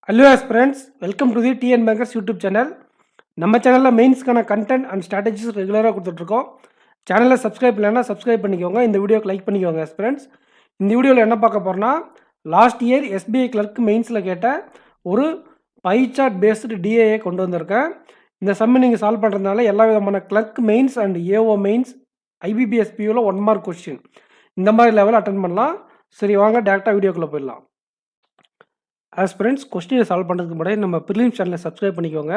Hello friends, welcome to the TN Bankers YouTube channel. நம்ம சேனலில் மெயின்ஸ்க்கான content and strategies ரெகுலராக கொடுத்துட்ருக்கோம். சேனலை சப்ஸ்கிரைப் இல்லைன்னா சப்ஸ்கிரைப் பண்ணிக்கோங்க. இந்த வீடியோக்கு லைக் பண்ணிக்கோங்க ஃப்ரெண்ட்ஸ். இந்த வீடியோவில் என்ன பார்க்க போகிறோன்னா, லாஸ்ட் இயர் எஸ்பிஐ கிளர்க் மெயின்ஸில் கேட்ட ஒரு பை சார்ட் பேஸ்டு டிஏஏ கொண்டு வந்திருக்கேன். இந்த சம்மை நீங்கள் சால்வ் பண்ணுறதுனால எல்லா விதமான clerk mains and AO mains IBPS பியூவில் 1 மார்க் கொஸ்டின் இந்த மாதிரி லெவலில் அட்டன் பண்ணலாம். சரி வாங்க டேரெக்டாக வீடியோக்குள்ளே போயிடலாம். ஃப்ரெண்ட்ஸ், கொஸ்டினை சால்வ் பண்ணுறதுக்கு முன்னாடி நம்ம ப்ரிலிம்ஸ் சேனலை சப்ஸ்கிரைப் பண்ணிக்கோங்க.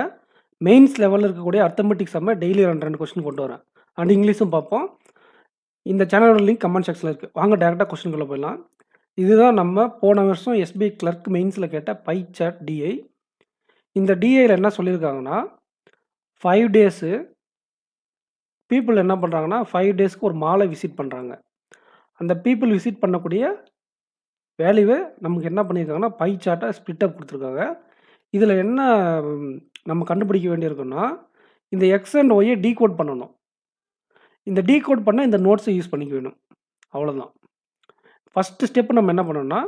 மெயின்ஸ் லெவலில் இருக்கக்கூடிய அர்த்தமெட்டிக் சம்மை டெய்லி 2 கொஸ்டின் கொண்டு வரேன். அண்ட் இங்கிலீஷும் பார்ப்போம். இந்த சேனலோட லிங்க் கமெண்ட் செக்ஷனில் இருக்குது. வாங்க டேரெக்டாக கொஸ்டின்குள்ளே போயிடலாம். இதுதான் நம்ம போன வருஷம் எஸ்பிஐ கிளர்க் மெயின்ஸில் கேட்ட பை சார்ட் டிஐ. இந்த டிஐயில் என்ன சொல்லியிருக்காங்கன்னா, 5 டேஸு பீப்புள் என்ன பண்ணுறாங்கன்னா 5 டேஸ்க்கு ஒரு மாலை விசிட் பண்ணுறாங்க. அந்த பீப்புள் விசிட் பண்ணக்கூடிய வேல்யூவை நமக்கு என்ன பண்ணியிருக்காங்கன்னா பை சார்ட்டை ஸ்ப்ளிட் அப் கொடுத்துருக்காங்க. இதில் என்ன நம்ம கண்டுபிடிக்க வேண்டியிருக்குன்னா, இந்த எக்ஸ் அண்ட் ஒய்யை டீகோட் பண்ணணும். இந்த டீகோட் பண்ண இந்த நோட்ஸை யூஸ் பண்ணிக்க வேணும். அவ்வளோதான். ஃபஸ்ட்டு ஸ்டெப்பு நம்ம என்ன பண்ணணும்னா,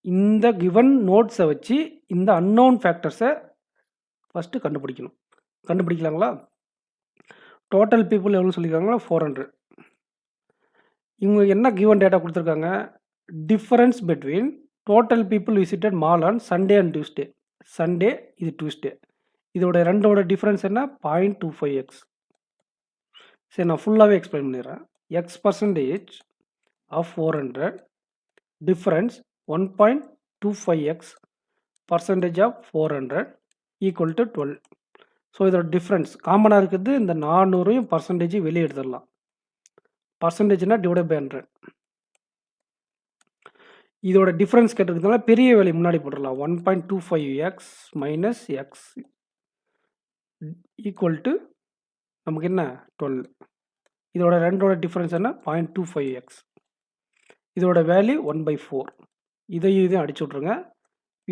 இந்த கிவன் நோட்ஸை வச்சு இந்த அன்னோன் ஃபேக்டர்ஸை ஃபஸ்ட்டு கண்டுபிடிக்கணும். கண்டுபிடிக்கலாங்களா? டோட்டல் பீப்புள் எவ்வளோன்னு சொல்லியிருக்காங்களா? 400. இவங்க என்ன கிவன் டேட்டா கொடுத்துருக்காங்க? Difference between total people visited mall on Sunday and Tuesday. Sunday, இது டியூஸ்டே. இதோட ரெண்டோட டிஃப்ரென்ஸ் என்ன? 0.25x. சரி, நான் ஃபுல்லாகவே எக்ஸ்பிளைன் பண்ணிடுறேன். X percentage of 400 difference 1.25x percentage of 400 equal to 12. So இதோட டிஃப்ரென்ஸ் காமனாக இருக்குது. இந்த 400 பர்சன்டேஜ் வெளியே எடுத்துடலாம். பர்சன்டேஜ்னா டிவைட் பை 100. இதோட டிஃப்ரென்ஸ் கேட்டிருக்கிறதுனால பெரிய வேல்யூ முன்னாடி போட்டுடலாம். 1.25x minus X equal to நமக்கு என்ன? 12. இதோட ரெண்டோட டிஃப்ரென்ஸ் என்ன? 0.25x. இதோட வேல்யூ 1/4. இதையும் அடிச்சு விட்ருங்க.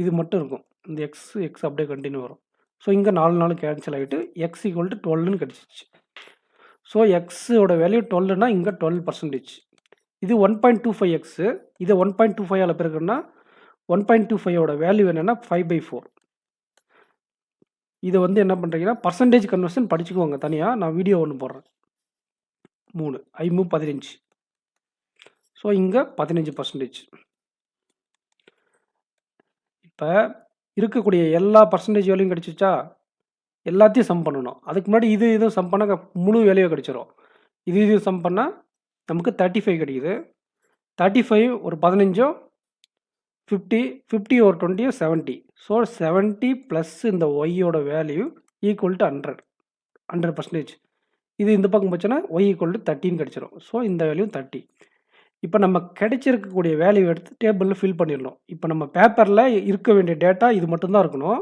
இது மட்டும் இருக்கும். இந்த எக்ஸ் அப்படியே கண்டினியூ வரும். ஸோ இங்கே 4 கேன்சல் ஆகிட்டு எக்ஸ் ஈக்குவல் டு 12ன்னு கிடச்சிச்சு. ஸோ எக்ஸோட வேல்யூ 12னா இங்கே 12%. இது 1.25x. இதை 1.25 பெருக்குன்னா 1.25ஓட வேல்யூ என்னென்னா 5/4. இதை வந்து என்ன பண்ணுறீங்கன்னா பர்சன்டேஜ் கன்வர்ஷன் படிச்சுக்குவாங்க தனியாக. நான் வீடியோ ஒன்று போடுறேன். 3 5 15. ஸோ இங்கே 15%. இப்போ இருக்கக்கூடிய எல்லா பர்சன்டேஜ் வேல்யூயும் கிடச்சிச்சா? எல்லாத்தையும் சம் பண்ணணும். அதுக்கு முன்னாடி இதுவும் சம் பண்ணால் முழு வேல்யூ கிடச்சிரும். இது சம் பண்ணால் நமக்கு 35 கிடைக்குது. 35 ஒரு 15 50 ஒரு 20 70. ஸோ 70 ப்ளஸ் இந்த ஒய்யோட வேல்யூ ஈக்குவல் டு 100%. இது இந்த பக்கம் போச்சுன்னா ஒய் ஈக்குவல் டு 30 கிடச்சிரும். ஸோ இந்த வேல்யூ 30. இப்போ நம்ம கிடைச்சிருக்கக்கூடிய வேல்யூ எடுத்து டேபிளில் ஃபில் பண்ணிடணும். இப்போ நம்ம பேப்பரில் இருக்க வேண்டிய டேட்டா இது மட்டும்தான் இருக்கணும்.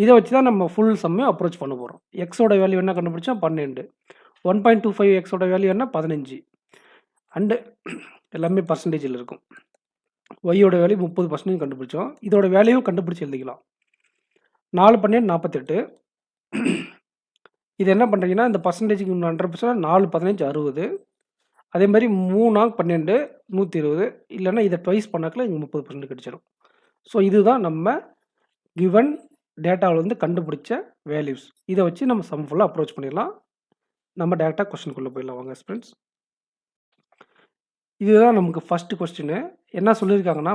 இதை வச்சு தான் நம்ம ஃபுல் சம்மையும் அப்ரோச் பண்ண போகிறோம். எக்ஸோட வேல்யூ என்ன கண்டுபிடிச்சா? 12. 1.25 எக்ஸோட வேல்யூ என்ன? 15. அண்டு எல்லாமே பர்சன்டேஜில் இருக்கும். ஒய்யோட வேல்யூ 30% கண்டுபிடிச்சோம். இதோட வேல்யூ கண்டுபிடிச்சி எழுதிக்கலாம். 4 12 48. இது என்ன பண்ணுறீங்கன்னா இந்த பர்சன்டேஜுக்கு 100%, 4 15 60. அதே மாதிரி 3 12 120. இல்லைன்னா இதை ட்வைஸ் பண்ணாக்கில் இங்கே 30% கிடச்சிடும். ஸோ இதுதான் நம்ம கிவன் டேட்டாவில் வந்து கண்டுபிடிச்ச வேல்யூஸ். இதை வச்சு நம்ம சம் ஃபுல்லாக அப்ரோச் பண்ணிடலாம். நம்ம டேரெக்டாக கொஸ்டினுக்குள்ளே போயிடலாம் வாங்க ஃப்ரெண்ட்ஸ். இதுதான் நமக்கு ஃபஸ்ட்டு கொஸ்டின். என்ன சொல்லியிருக்காங்கன்னா,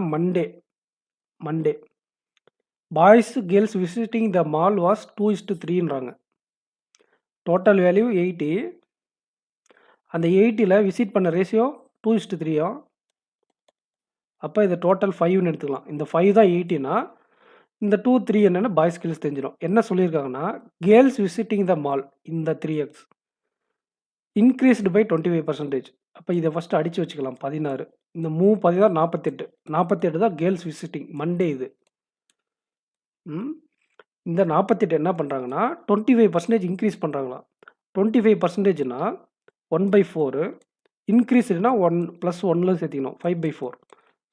Monday boys girls visiting the mall was 2:3ன்றாங்க. Total value 80. அந்த 80ல் விசிட் பண்ண ரேஷியோ 2:3. அப்போ இது டோட்டல் 5ன்னு எடுத்துக்கலாம். இந்த 5 தான் 80னா இந்த 2 3 என்னென்னா பாய்ஸ் கேர்ள்ஸ் தெரிஞ்சிடும். என்ன சொல்லியிருக்காங்கன்னா, கேர்ள்ஸ் விசிட்டிங் த மால் இந்த 3x இன்க்ரீஸ்டு பை 25%. அப்போ இதை ஃபஸ்ட்டு அடித்து வச்சுக்கலாம். 16. இந்த 10 தான் 48. 48 தான் கேர்ள்ஸ் விசிட்டிங் மண்டே. இது இந்த 48 என்ன பண்ணுறாங்கன்னா 25% இன்க்ரீஸ் பண்ணுறாங்களாம். 25%னா 1/4. இன்க்ரீஸ்டுனா 1 + 1 சேர்த்திக்கணும். 5/4.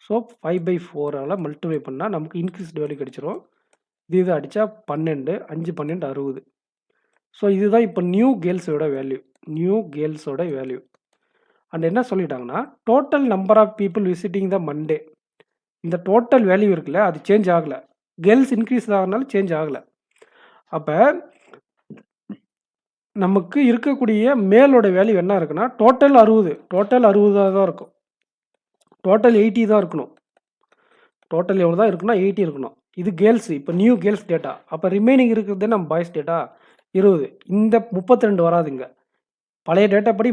ஸோ 5/4ஆல் மல்டிப்ளை பண்ணால் நமக்கு இன்க்ரீஸ்டு வேல்யூ கிடச்சிரும். இது அடித்தா 12 5 12 60. ஸோ இதுதான் இப்போ நியூ கேர்ள்ஸோட வேல்யூ. அண்ட் என்ன சொல்லிட்டாங்கன்னா, total number of people visiting the Monday. இந்த டோட்டல் வேல்யூ இருக்குல்ல, அது சேஞ்ச் ஆகலை. கேர்ள்ஸ் இன்க்ரீஸ் ஆகிறதுனால சேஞ்ச் ஆகலை. அப்போ நமக்கு இருக்கக்கூடிய மேலோட வேல்யூ என்ன இருக்குன்னா டோட்டல் 60 தான் இருக்கும். டோட்டல் 80 தான் இருக்கணும். டோட்டல் எவ்வளோ தான் இருக்குன்னா 80 இருக்கணும். இது கேர்ள்ஸ். இப்போ நியூ கேர்ள்ஸ் டேட்டா. அப்போ ரிமைனிங் இருக்கிறது நம்ம பாய்ஸ் டேட்டா 20. இந்த 32 வராதுங்க. பழைய டேட்டா படி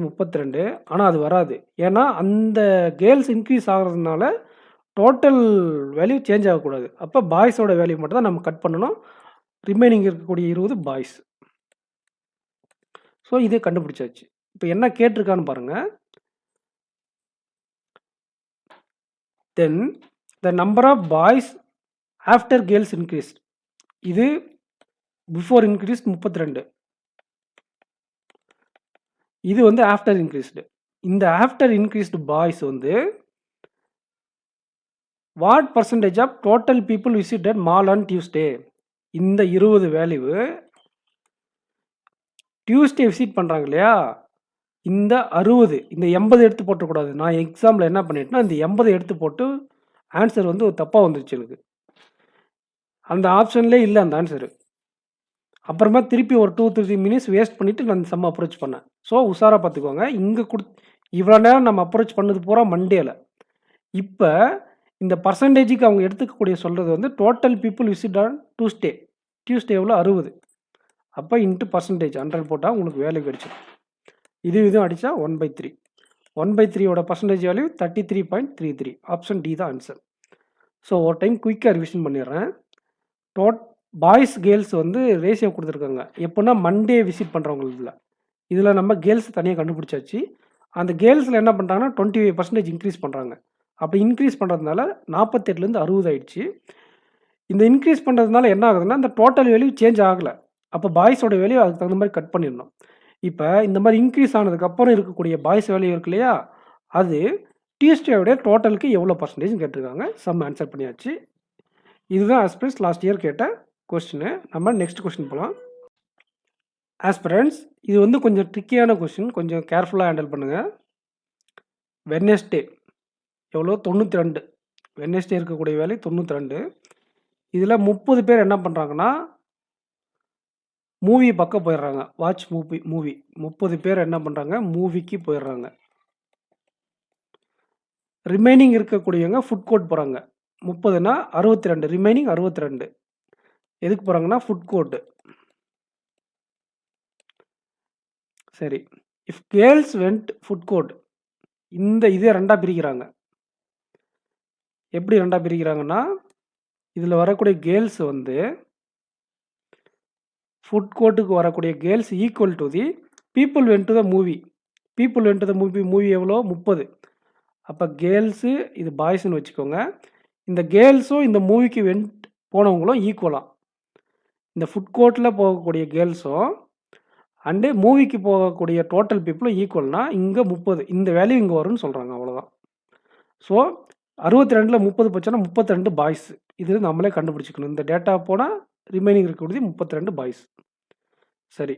32 ஆனால் அது வராது. ஏன்னா அந்த கேர்ள்ஸ் இன்க்ரீஸ் ஆகிறதுனால டோட்டல் வேல்யூ சேஞ்ச் ஆகக்கூடாது. அப்போ பாய்ஸோட வேல்யூ மட்டும் தான் நம்ம கட் பண்ணணும். ரிமைனிங் இருக்கக்கூடிய 20 பாய்ஸ். ஸோ இதே கண்டுபிடிச்சாச்சு. இப்போ என்ன கேட்டிருக்கான்னு பாருங்கள். Then the number of boys after girls increased. இது பிஃபோர் இன்க்ரீஸ்ட் 32. இது வந்து ஆஃப்டர் இன்க்ரீஸ்டு. இந்த ஆஃப்டர் இன்க்ரீஸ்டு பாய்ஸ் வந்து what percentage of total people visited mall on Tuesday. இந்த 20 வேல்யூ டியூஸ்டே விசிட் பண்ணுறாங்க இல்லையா, இந்த 60 இந்த 80 எடுத்து போட்டக்கூடாது. நான் எக்ஸாம்பிள் என்ன பண்ணிட்டேன்னா இந்த 80 எடுத்து போட்டு ஆன்சர் வந்து தப்பாக வந்துருச்சு எனக்கு. அந்த ஆப்ஷன்லேயே இல்லை அந்த ஆன்சரு. அப்புறமா திருப்பி ஒரு 2-3 மினிட்ஸ் வேஸ்ட் பண்ணிவிட்டு நான் சம் அப்ரோச் பண்ணேன். ஸோ உஷாராக பார்த்துக்கோங்க. இங்கே இவ்வளோ நேரம் நம்ம அப்ரோச் பண்ணது பூரா மண்டேல. இப்போ இந்த பர்சன்டேஜுக்கு அவங்க எடுத்துக்கக்கூடிய சொல்கிறது வந்து total people visit on Tuesday எவ்வளோ 60. அப்போ இன்ட்டு பர்சன்டேஜ் 100 போட்டால் உங்களுக்கு வேல்யூ கிடைச்சிடும். இதுவும் அடித்தா 1/3. 1/3யோட பர்சன்டேஜ் வேல்யூ 33.33. ஆப்ஷன் டி தான் ஆன்சர். ஸோ ஒரு டைம் குயிக்காக ரிவிஷன் பண்ணிடுறேன். பாய்ஸ் கேர்ள்ஸ் வந்து ரேஷியோ கொடுத்துருக்காங்க. எப்போனா மண்டே விசிட் பண்ணுறவங்க இதில் நம்ம கேர்ள்ஸ் தனியாக கண்டுபிடிச்சாச்சு. அந்த கேர்ள்ஸில் என்ன பண்ணுறாங்கன்னா 25% இன்க்ரீஸ் பண்ணுறாங்க. அப்படி இன்க்ரீஸ் பண்ணுறதுனால 48லேருந்து 60 ஆயிடுச்சு. இந்த இன்க்ரீஸ் பண்ணுறதுனால என்ன ஆகுதுன்னா இந்த டோட்டல் வேல்யூ சேஞ்ச் ஆகலை. அப்போ பாய்ஸோட வேல்யூ அதுக்கு தகுந்த மாதிரி கட் பண்ணிடணும். இப்போ இந்த மாதிரி இன்க்ரீஸ் ஆனதுக்கப்புறம் இருக்கக்கூடிய பாய்ஸ் வேல்யூ இருக்கு இல்லையா, அது டியூஸ்டேவுடைய டோட்டலுக்கு எவ்வளோ பர்சன்டேஜ் கேட்டிருக்காங்க. சம் ஆன்சர் பண்ணியாச்சு. இதுதான் ஆஸ்பிரன்ஸ் லாஸ்ட் இயர் கேட்ட கொஸ்டின். நம்ம நெக்ஸ்ட் கொஸ்டின் போகலாம். ஆஸ்பிரன்ஸ் இது வந்து கொஞ்சம் ட்ரிக்கியான கொஸ்டின், கொஞ்சம் கேர்ஃபுல்லாக ஹேண்டில் பண்ணுங்கள். வெட்னஸ்டே எவ்வளோ 92. வெட்னஸ்டே இருக்கக்கூடிய வேல்யூ 92. இதில் 30 பேர் என்ன பண்ணுறாங்கன்னா மூவி பக்கம் போயிடுறாங்க. வாட்ச் மூவி 30 பேர் என்ன பண்ணுறாங்க மூவிக்கு போயிடுறாங்க. ரிமைனிங் இருக்கக்கூடியவங்க ஃபுட் கோர்ட் போகிறாங்க. 30னா 62, ரிமைனிங் 62. எதுக்கு போகிறாங்கன்னா ஃபுட் கோர்ட்டு. சரி, if girls went food court, இதே ரெண்டாக பிரிக்கிறாங்க. எப்படி ரெண்டாக பிரிக்கிறாங்கன்னா இதில் வரக்கூடிய கேர்ள்ஸ் வந்து ஃபுட் கோர்ட்டுக்கு வரக்கூடிய girls equal to the people went to the movie. Movie எவ்வளோ 30. அப்போ கேர்ள்ஸு இது பாய்ஸ்ன்னு வச்சுக்கோங்க. இந்த கேர்ள்ஸும் இந்த மூவிக்கு போனவங்களும் ஈக்குவலாக. இந்த ஃபுட் கோர்ட்டில் போகக்கூடிய கேர்ள்ஸும் அண்டு மூவிக்கு போகக்கூடிய டோட்டல் பீப்புளும் ஈக்குவல்னா இங்கே 30. இந்த வேல்யூ இங்கே வரும்னு சொல்கிறாங்க. அவ்வளோதான். ஸோ 62ல் 30 போச்சுன்னா 32 பாய்ஸ். இது நம்மளே கண்டுபிடிச்சிக்கணும். இந்த டேட்டா போனால் ரிமைனிங் இருக்கக்கூடிய 32 பாய்ஸ். சரி,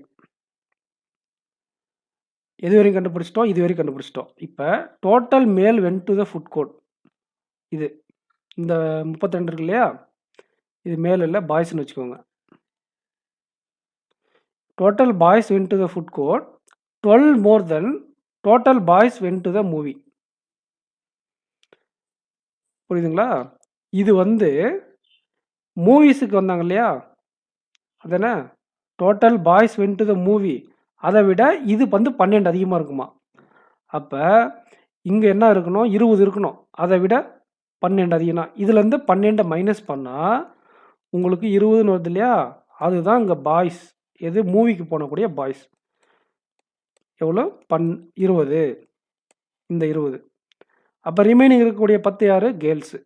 எது வரைக்கும் கண்டுபிடிச்சிட்டோம்? இது வரைக்கும் கண்டுபிடிச்சிட்டோம். இப்போ டோட்டல் மேல் went to the food court. இது இந்த 32 இருக்கு இல்லையா, இது மேல் இல்லை பாய்ஸ்ன்னு வச்சுக்கோங்க. Total boys went to the food court 12 more than total boys went to the movie. புரியுதுங்களா? இது வந்து மூவிஸுக்கு வந்தாங்க இல்லையா, அதானே total boys went to the movie. அதை விட இது வந்து 12 அதிகமாக இருக்குமா. அப்போ இங்கே என்ன இருக்கணும் 20 இருக்கணும். அதை விட 12 அதிகம்னா இதுலேருந்து 12 மைனஸ் பண்ணால் உங்களுக்கு 20ன்னு வருது இல்லையா, அதுதான் இங்கே பாய்ஸ். எது மூவிக்கு போனக்கூடிய பாய்ஸ் எவ்வளோ 20. இந்த 20. அப்போ ரிமைனிங் இருக்கக்கூடிய 10 யார் கேர்ள்ஸு.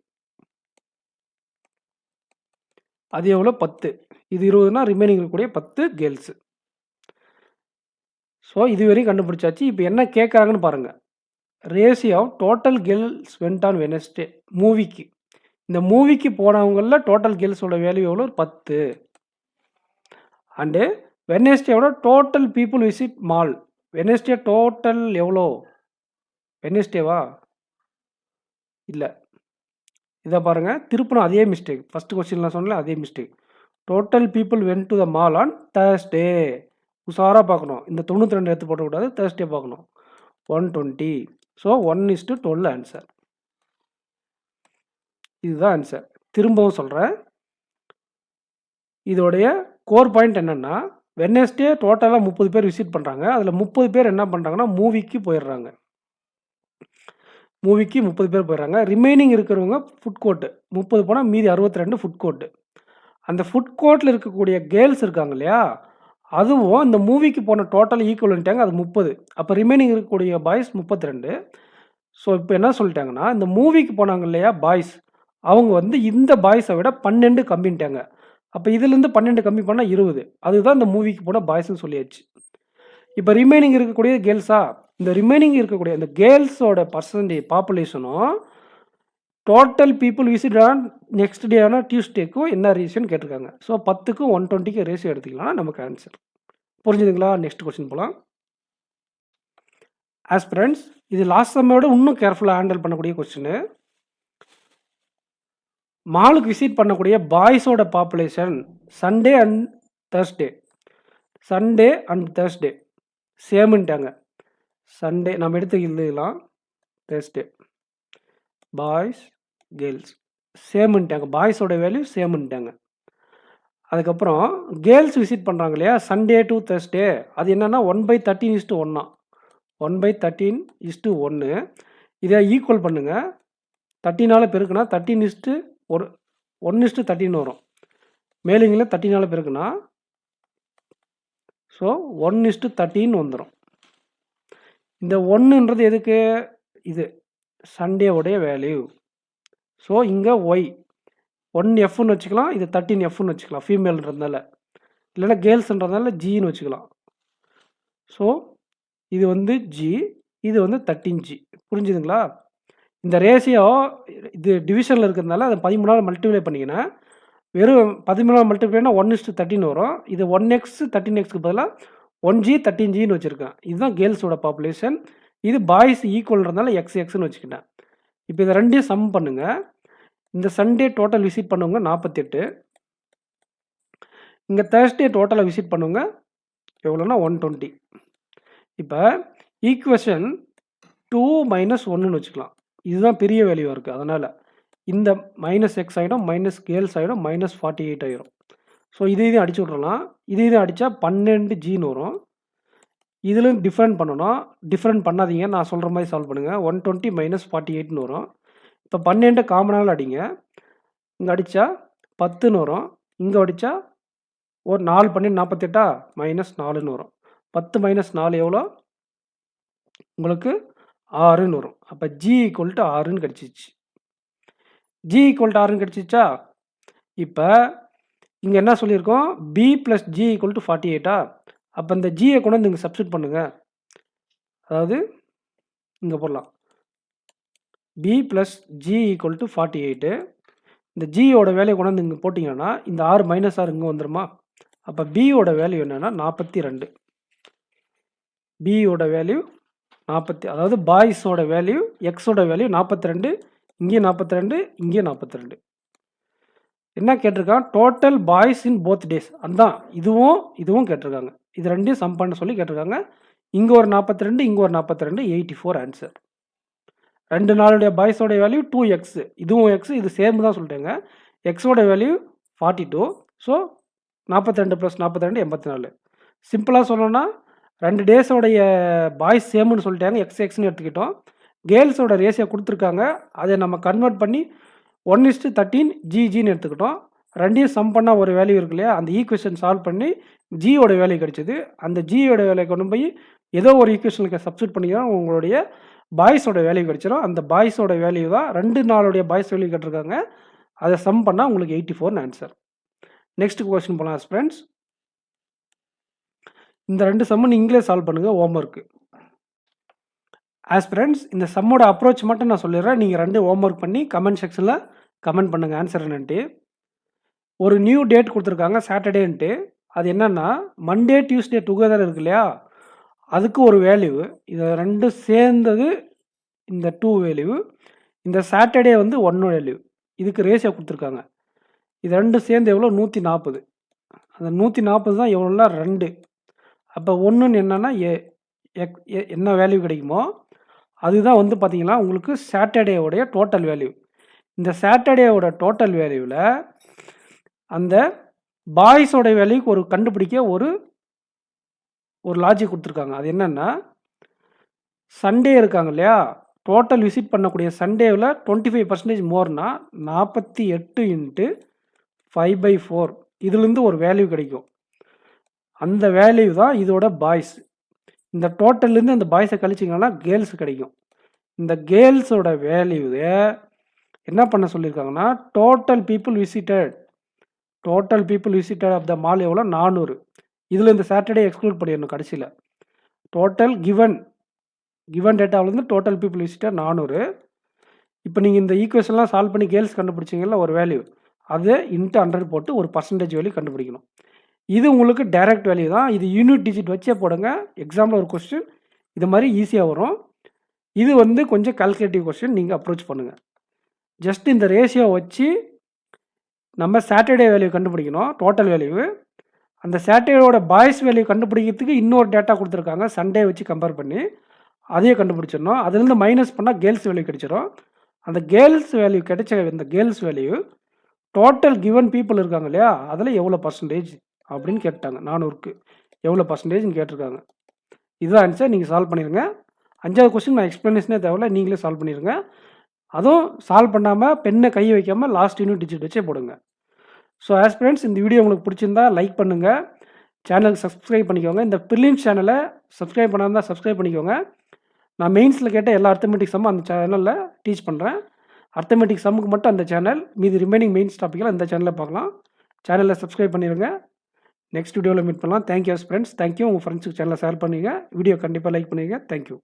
அது எவ்வளோ 10. இது 20னா ரிமைனிங் இருக்கக்கூடிய 10 கேர்ள்ஸு. ஸோ இது வரையும் கண்டுபிடிச்சாச்சு. இப்போ என்ன கேட்குறாங்கன்னு பாருங்கள். Ratio of total girls went on Wednesday மூவிக்கு. இந்த மூவிக்கு போனவங்களில் டோட்டல் கேர்ள்ஸோட வேல்யூ எவ்வளோ 10. அண்டு வெட்னஸ்டேவோட total people visit mall. Wednesday total எவ்வளோ? வெட்னஸ்டேவா இல்லை, இதை பாருங்கள், திருப்பணும் அதே மிஸ்டேக். ஃபஸ்ட்டு கொஸ்டின்லாம் சொன்னல அதே mistake. Total people went to the mall on Thursday. உஷாராக பார்க்கணும். இந்த 92 எடுத்து போட்டக்கூடாது, தேர்ஸ்டே பார்க்கணும். 120. So 1:12 answer. இதுதான் ஆன்சர். திரும்பவும் சொல்கிறேன், இதோடைய கோர் பாயிண்ட் என்னென்னா, வெட்னஸ்டே டோட்டலாக 30 பேர் விசிட் பண்ணுறாங்க. அதில் 30 பேர் என்ன பண்ணுறாங்கன்னா மூவிக்கு போயிடுறாங்க. மூவிக்கு 30 பேர் போயிடுறாங்க. ரிமைனிங் இருக்கிறவங்க ஃபுட் கோர்ட்டு 30 போனால் மீதி 62 ஃபுட் கோர்ட்டு. அந்த ஃபுட் கோர்ட்டில் இருக்கக்கூடிய கேர்ள்ஸ் இருக்காங்க இல்லையா, அதுவும் இந்த மூவிக்கு போன டோட்டல் ஈக்குவல்ட்டாங்க. அது 30. அப்போ ரிமைனிங் இருக்கக்கூடிய பாய்ஸ் 32. ஸோ இப்போ என்ன சொல்லிட்டாங்கன்னா, இந்த மூவிக்கு போனாங்க இல்லையா பாய்ஸ், அவங்க வந்து இந்த பாய்ஸை விட 12 கம்மின்ட்டாங்க. அப்போ இதுலேருந்து 12 கம்மி பண்ணால் 20. அதுதான் இந்த மூவிக்கு போன பாய்ஸ்ன்னு சொல்லியாச்சு. இப்போ ரிமைனிங் இருக்கக்கூடிய கேர்ள்ஸா, இந்த ரிமைனிங் இருக்கக்கூடிய இந்த கேர்ள்ஸோட பர்சன்டேஜ் பாப்புலேஷனும் total people visit on next day ஆன டியூஸ்டேக்கும் என்ன ரேஷியோன்னு கேட்டிருக்காங்க. ஸோ 10க்கும் 120க்கு ரேஷியோ எடுத்துக்கலாம் நமக்கு ஆன்சர். புரிஞ்சுதுங்களா? நெக்ஸ்ட் கொஸ்டின் போகலாம். ஆஸ்பிரண்ட்ஸ், இது லாஸ்ட் செம்மோட இன்னும் கேர்ஃபுல்லாக ஹேண்டில் பண்ணக்கூடிய கொஸ்டின். மாலுக்கு விசிட் பண்ணக்கூடிய பாய்ஸோட population Sunday and Thursday. Sunday and Thursday சேமுன்ட்டாங்க. சண்டே நம்ம எடுத்து எழுதிக்கலாம், தேர்ஸ்டே பாய்ஸ் கேர்ள்ஸ் சேமுன்ட்டாங்க. பாய்ஸோட வேல்யூ சேமுன்ட்டாங்க. அதுக்கப்புறம் கேர்ள்ஸ் விசிட் பண்ணுறாங்க இல்லையா சண்டே டு தேர்ஸ்டே, அது என்னென்னா 1/13:1. 1/13:1. இதை ஈக்குவல் பண்ணுங்கள். 13 பெருக்குனா 13:1:13 வரும். மேலிங்கில் 13 பெருக்குனா ஸோ 1:13 வந்துடும். இந்த 1ன்றது எதுக்கு? இது சண்டேவுடைய வேல்யூ. ஸோ இங்கே ஒய் 1Fன்னு வச்சுக்கலாம், இது 13Fன்னு வச்சுக்கலாம் ஃபீமேல்ன்றதுனால, இல்லைன்னா கேர்ள்ஸ்ன்றதுனால ஜின்னு வச்சுக்கலாம். ஸோ இது வந்து ஜி, இது வந்து 13G. புரிஞ்சுதுங்களா? இந்த ரேஷியோ இது டிவிஷனில் இருக்கிறதுனால அதை 13 மல்டிப்ளை பண்ணிங்கன்னா வெறும் 13 மல்டிப்ளைனா 1:13 வரும். இது 1x 13xக்கு பதிலாக 1G 13Gன்னு வச்சுருக்கேன். இதுதான் கேர்ள்ஸோட பாப்புலேஷன். இது பாய்ஸ் ஈக்குவல்ன்றதுனால XXன்னு வச்சுக்கிட்டேன். இப்போ இதை ரெண்டையும் சம் பண்ணுங்கள். இந்த சண்டே டோட்டல் விசிட் பண்ணுவங்க 48. இங்கே தேர்ஸ்டே டோட்டலாக விசிட் பண்ணுவங்க எவ்வளோன்னா 120. இப்போ ஈக்குவேஷன் 2 - 1ன்னு வச்சுக்கலாம். இதுதான் பெரிய வேல்யூவாக இருக்குது. அதனால் இந்த -x ஆகிடும், மைனஸ் கேர்ள்ஸ் ஆகிடும், -48 ஆகிடும். ஸோ இதையும் அடிச்சு விட்றலாம். இதையும் அடித்தா 12Gன்னு வரும். இதிலும் டிஃப்ரெண்ட் பண்ணணும். டிஃப்ரெண்ட் பண்ணாதீங்க, நான் சொல்கிற மாதிரி சால்வ் பண்ணுங்கள். 120 - 48ன்னு வரும். இப்போ 12 காமனால் அடிங்க. இங்கே அடித்தா 10ன்னு வரும். இங்கே அடித்தா ஒரு 4 12 48 -4ன்னு வரும். 10 - 4 எவ்வளோ? உங்களுக்கு 6ன்னு வரும். அப்போ G = 6ன்னு கிடச்சிச்சு. G = 6ன்னு கிடச்சிச்சா? இப்போ இங்கே என்ன சொல்லியிருக்கோம்? B + G = 48. அப்போ இந்த ஜியை கொண்டு வந்து இங்கே சப்ஸ்டிட் பண்ணுங்கள். அதாவது இங்கே போடலாம், B + G = 48. இந்த ஜியோட வேல்யூ கொண்டு வந்து இங்கே போட்டிங்கன்னா இந்த 6 - 6 இங்கே வந்துடுமா? அப்போ பியோட வேல்யூ என்னென்னா 42. பியோட வேல்யூ 40, அதாவது பாய்ஸோட வேல்யூ எக்ஸோட வேல்யூ 42. இங்கேயும் 42, இங்கேயும் 42. என்ன கேட்டிருக்கான்? Total boys in both days. அதுதான் இதுவும் கேட்டிருக்காங்க. இது ரெண்டையும் சம் பண்ண சொல்லி கேட்டிருக்காங்க. இங்கே ஒரு 42, இங்கே ஒரு 42, 84 ஆன்சர். 2 நாளுடைய பாய்ஸோட வேல்யூ 2x. இதுவும் எக்ஸ், இது சேம் தான் சொல்லிட்டேங்க. எக்ஸோட வேல்யூ 42. ஸோ 42 + 42 84. சிம்பிளாக சொல்லணும்னா 2 டேஸோடைய பாய்ஸ் சேம்னு சொல்லிட்டாங்க, எக்ஸ்ன்னு எடுத்துக்கிட்டோம். கேர்ள்ஸோட ரேஷியோ கொடுத்துருக்காங்க, அதை நம்ம கன்வெர்ட் பண்ணி 1:13 ஜின்னு எடுத்துக்கிட்டோம். ரெண்டையும் சம் பண்ணால் ஒரு வேல்யூ இருக்கு இல்லையா, அந்த ஈக்குவேஷன் சால்வ் பண்ணி ஜியோட வேல்யூ கிடைச்சிது. அந்த ஜியோட வேல்யூ கொண்டு போய் ஏதோ ஒரு ஈக்குவேஷனுக்கு சப்ஸ்டிட் பண்ணிங்கன்னா உங்களுடைய பாய்ஸோட வேல்யூ கிடைச்சிடும். அந்த பாய்ஸோட வேல்யூ தான் 2 நாளுடைய பாய்ஸ் வேல்யூ கேட்டிருக்காங்க. அதை சம் பண்ணால் உங்களுக்கு 84ன்னு ஆன்சர். நெக்ஸ்ட் கொஸ்டின் போகலாம் ஃப்ரெண்ட்ஸ். இந்த 2 சம்மு நீங்களே சால்வ் பண்ணுங்கள், ஹோம்ஒர்க்கு. ஃப்ரெண்ட்ஸ், இந்த சம்மோட அப்ரோச் மட்டும் நான் சொல்லிடுறேன். நீங்கள் 2 ஹோம்ஒர்க் பண்ணி கமெண்ட் செக்ஷனில் கமெண்ட் பண்ணுங்கள் ஆன்சர் என்னன்ட்டு. ஒரு நியூ டேட் கொடுத்துருக்காங்க சாட்டர்டேன்ட்டு. அது என்னென்னா மண்டே டியூஸ்டே டுகெதர் இருக்கு இல்லையா, அதுக்கு ஒரு வேல்யூ. இதை 2 சேர்ந்தது இந்த 2 வேல்யூ. இந்த சாட்டர்டே வந்து 1 வேல்யூ. இதுக்கு ரேஷியோ கொடுத்துருக்காங்க. இது 2 சேர்ந்து எவ்வளோ 140. அந்த 140 தான் எவ்வளோனா 2. அப்போ 1ன்னு என்னன்னா என்ன வேல்யூ கிடைக்குமோ அதுதான் வந்து பார்த்தீங்கன்னா உங்களுக்கு சாட்டர்டேவுடைய டோட்டல் வேல்யூ. இந்த சாட்டர்டேவோட டோட்டல் வேல்யூவில் அந்த பாய்ஸோட வேல்யூக்கு கண்டுபிடிக்க ஒரு லாஜிக் கொடுத்துருக்காங்க. அது என்னென்னா சண்டே இருக்காங்க இல்லையா, டோட்டல் விசிட் பண்ணக்கூடிய சண்டேவில் 25% மோர்னா 48 × 5/4 இதுலேருந்து ஒரு வேல்யூ கிடைக்கும். அந்த வேல்யூ தான் இதோட பாய்ஸ். இந்த டோட்டல்லேருந்து அந்த பாய்ஸை கழிச்சிங்கன்னா கேர்ள்ஸ் கிடைக்கும். இந்த கேர்ள்ஸோட வேல்யூவை என்ன பண்ண சொல்லியிருக்காங்கன்னா total people visited of the mall எவ்வளோ 400. இதில் இந்த சாட்டர்டே எக்ஸ்க்ளூட் பண்ணிடணும். கடைசியில் டோட்டல் கிவன் டேட்டாவிலேருந்து டோட்டல் பீப்புள் விசிட்டட் 400. இப்போ நீங்கள் இந்த ஈக்குவேஷன்லாம் சால்வ் பண்ணி கேர்ள்ஸ் கண்டுபிடிச்சிங்கல்ல ஒரு வேல்யூ, அதை இன்ட்டு 100 போட்டு ஒரு பர்சன்டேஜ் வேல்யூ கண்டுபிடிக்கணும். இது உங்களுக்கு டைரக்ட் வேல்யூ தான். இது யூனிட் டிஜிட் வச்சே போடுங்க. எக்ஸாமில் ஒரு கொஸ்டின் இது மாதிரி ஈஸியாக வரும். இது வந்து கொஞ்சம் கால்குலேட்டிவ் கொஸ்டின், நீங்கள் அப்ரோச் பண்ணுங்கள். ஜஸ்ட் இந்த ரேஷியோ வச்சு நம்ம சாட்டர்டே வேல்யூ கண்டுபிடிக்கணும், டோட்டல் வேல்யூ. அந்த சாட்டர்டேவோட பாய்ஸ் வேல்யூ கண்டுபிடிக்கிறதுக்கு இன்னொரு டேட்டா கொடுத்துருக்காங்க, சண்டே வச்சு கம்பேர் பண்ணி அதையே கண்டுபிடிச்சிடணும். அதுலேருந்து மைனஸ் பண்ணால் கேர்ள்ஸ் வேல்யூ கிடைச்சிடும். அந்த கேர்ள்ஸ் வேல்யூ கிடைச்ச இந்த girls value total given people இருக்காங்க இல்லையா, அதில் எவ்வளோ பர்சன்டேஜ் அப்படின்னு கேட்டாங்க. 400க்கு எவ்வளோ பர்சன்டேஜ்னு கேட்டிருக்காங்க. இதுதான் ஆன்சர். நீங்கள் சால்வ் பண்ணிடுங்க. 5வது கொஸ்டின் நான் எக்ஸ்ப்ளனேஷனே தேவையில்ல, நீங்களே சால்வ் பண்ணிடுங்க. அதுவும் சால்வ் பண்ணாமல் பெண்ணை கை வைக்காமல் லாஸ்ட் யூனிட் டிஜிட் வச்சே போடுங்க. ஸோ ஆஸ்பிரண்ட்ஸ், இந்த வீடியோ உங்களுக்கு பிடிச்சிருந்தா லைக் பண்ணுங்கள், சேனலுக்கு சப்ஸ்கிரைப் பண்ணிக்கோங்க. இந்த ப்ரிலிம்ஸ் சேனலை சப்ஸ்கிரைப் பண்ணாமல் சப்ஸ்கிரைப் பண்ணிக்கோங்க. நான் மெயின்ஸில் கேட்ட எல்லா அர்த்தமெட்டிக் சம்மும் அந்த சேனலில் டீச் பண்ணுறேன். அர்த்தமெட்டிக் சம்முக்கு மட்டும் அந்த சேனல், மீதி ரிமைனிங் மெயின்ஸ் டாப்பிக்கெல்லாம் இந்த சேனலில் பார்க்கலாம். சேனலில் சப்ஸ்கிரைப் பண்ணிடுங்க. நெக்ஸ்ட் வீடியோவில் மீட் பண்ணலாம். Thank you friends. தேங்க்யூ. உங்கள் ஃப்ரெண்ட்ஸுக்கு சேனலை ஷேர் பண்ணுங்கள். வீடியோ கண்டிப்பாக லைக் பண்ணுங்கள். தேங்க்யூ.